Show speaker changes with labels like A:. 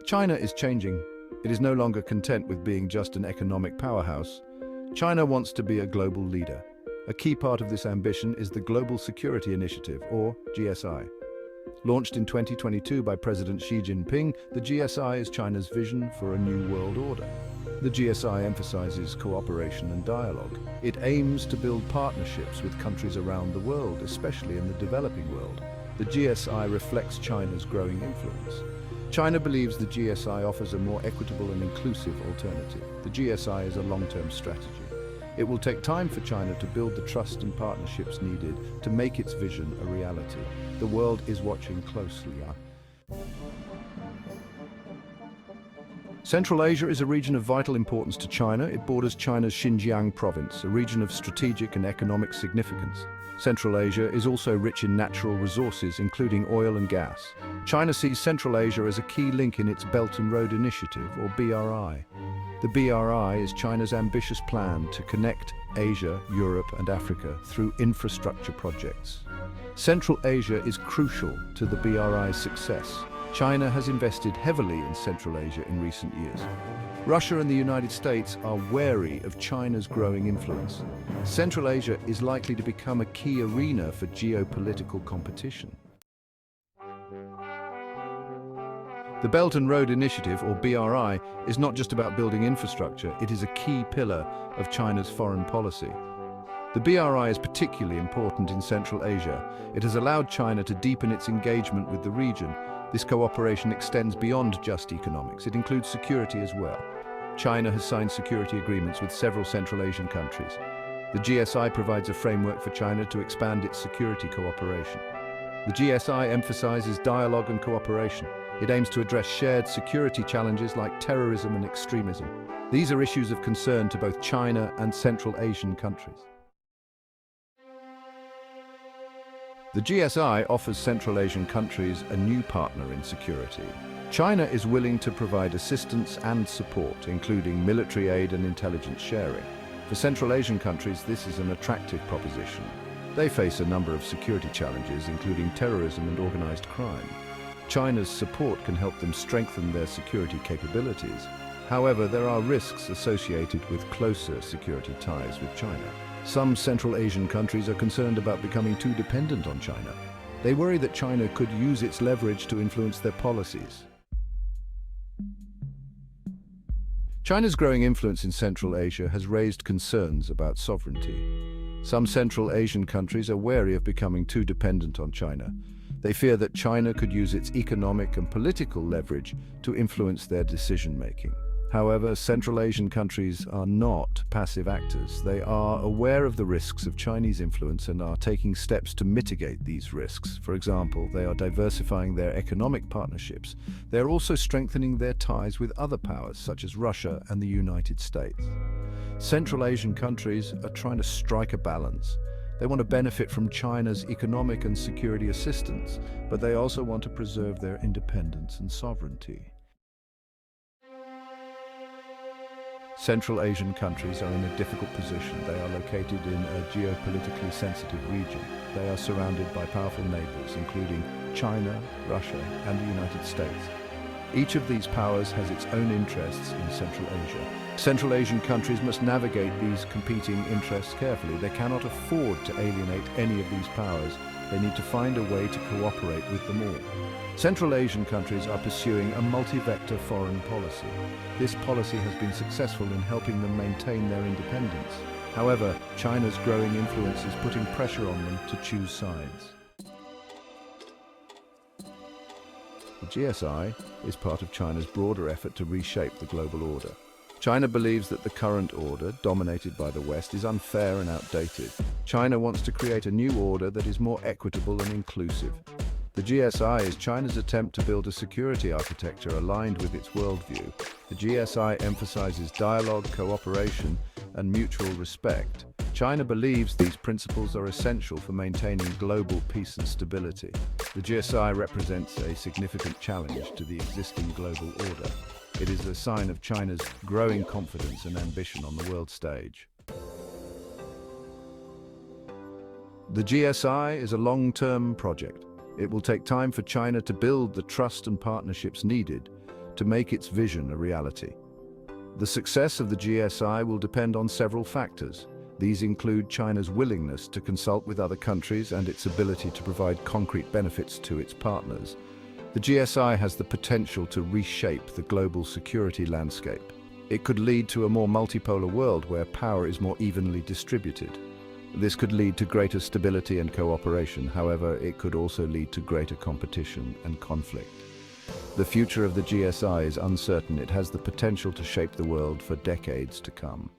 A: China is changing. It is no longer content with being just an economic powerhouse. China wants to be a global leader. A key part of this ambition is the Global Security Initiative, or GSI. Launched in 2022 by President Xi Jinping, the GSI is China's vision for a new world order. The GSI emphasizes cooperation and dialogue. It aims to build partnerships with countries around the world, especially in the developing world. The GSI reflects China's growing influence. China believes the GSI offers a more equitable and inclusive alternative. The GSI is a long-term strategy. It will take time for China to build the trust and partnerships needed to make its vision a reality. The world is watching closely. Central Asia is a region of vital importance to China. It borders China's Xinjiang province, a region of strategic and economic significance. Central Asia is also rich in natural resources, including oil and gas. China sees Central Asia as a key link in its Belt and Road Initiative, or BRI. The BRI is China's ambitious plan to connect Asia, Europe and Africa through infrastructure projects. Central Asia is crucial to the BRI's success. China has invested heavily in Central Asia in recent years. Russia and the United States are wary of China's growing influence. Central Asia is likely to become a key arena for geopolitical competition. The Belt and Road Initiative, or BRI, is not just about building infrastructure, it is a key pillar of China's foreign policy. The BRI is particularly important in Central Asia. It has allowed China to deepen its engagement with the region. This cooperation extends beyond just economics. It includes security as well. China has signed security agreements with several Central Asian countries. The GSI provides a framework for China to expand its security cooperation. The GSI emphasizes dialogue and cooperation. It aims to address shared security challenges like terrorism and extremism. These are issues of concern to both China and Central Asian countries. The GSI offers Central Asian countries a new partner in security. China is willing to provide assistance and support, including military aid and intelligence sharing. For Central Asian countries, this is an attractive proposition. They face a number of security challenges, including terrorism and organized crime. China's support can help them strengthen their security capabilities. However, there are risks associated with closer security ties with China. Some Central Asian countries are concerned about becoming too dependent on China. They worry that China could use its leverage to influence their policies. China's growing influence in Central Asia has raised concerns about sovereignty. Some Central Asian countries are wary of becoming too dependent on China. They fear that China could use its economic and political leverage to influence their decision-making. However, Central Asian countries are not passive actors. They are aware of the risks of Chinese influence and are taking steps to mitigate these risks. For example, they are diversifying their economic partnerships. They are also strengthening their ties with other powers, such as Russia and the United States. Central Asian countries are trying to strike a balance. They want to benefit from China's economic and security assistance, but they also want to preserve their independence and sovereignty. Central Asian countries are in a difficult position. They are located in a geopolitically sensitive region. They are surrounded by powerful neighbors, including China, Russia, and the United States. Each of these powers has its own interests in Central Asia. Central Asian countries must navigate these competing interests carefully. They cannot afford to alienate any of these powers. They need to find a way to cooperate with them all. Central Asian countries are pursuing a multi-vector foreign policy. This policy has been successful in helping them maintain their independence. However, China's growing influence is putting pressure on them to choose sides. The GSI is part of China's broader effort to reshape the global order. China believes that the current order, dominated by the West, is unfair and outdated. China wants to create a new order that is more equitable and inclusive. The GSI is China's attempt to build a security architecture aligned with its worldview. The GSI emphasizes dialogue, cooperation, and mutual respect. China believes these principles are essential for maintaining global peace and stability. The GSI represents a significant challenge to the existing global order. It is a sign of China's growing confidence and ambition on the world stage. The GSI is a long-term project. It will take time for China to build the trust and partnerships needed to make its vision a reality. The success of the GSI will depend on several factors. These include China's willingness to consult with other countries and its ability to provide concrete benefits to its partners. The GSI has the potential to reshape the global security landscape. It could lead to a more multipolar world where power is more evenly distributed. This could lead to greater stability and cooperation. However, it could also lead to greater competition and conflict. The future of the GSI is uncertain. It has the potential to shape the world for decades to come.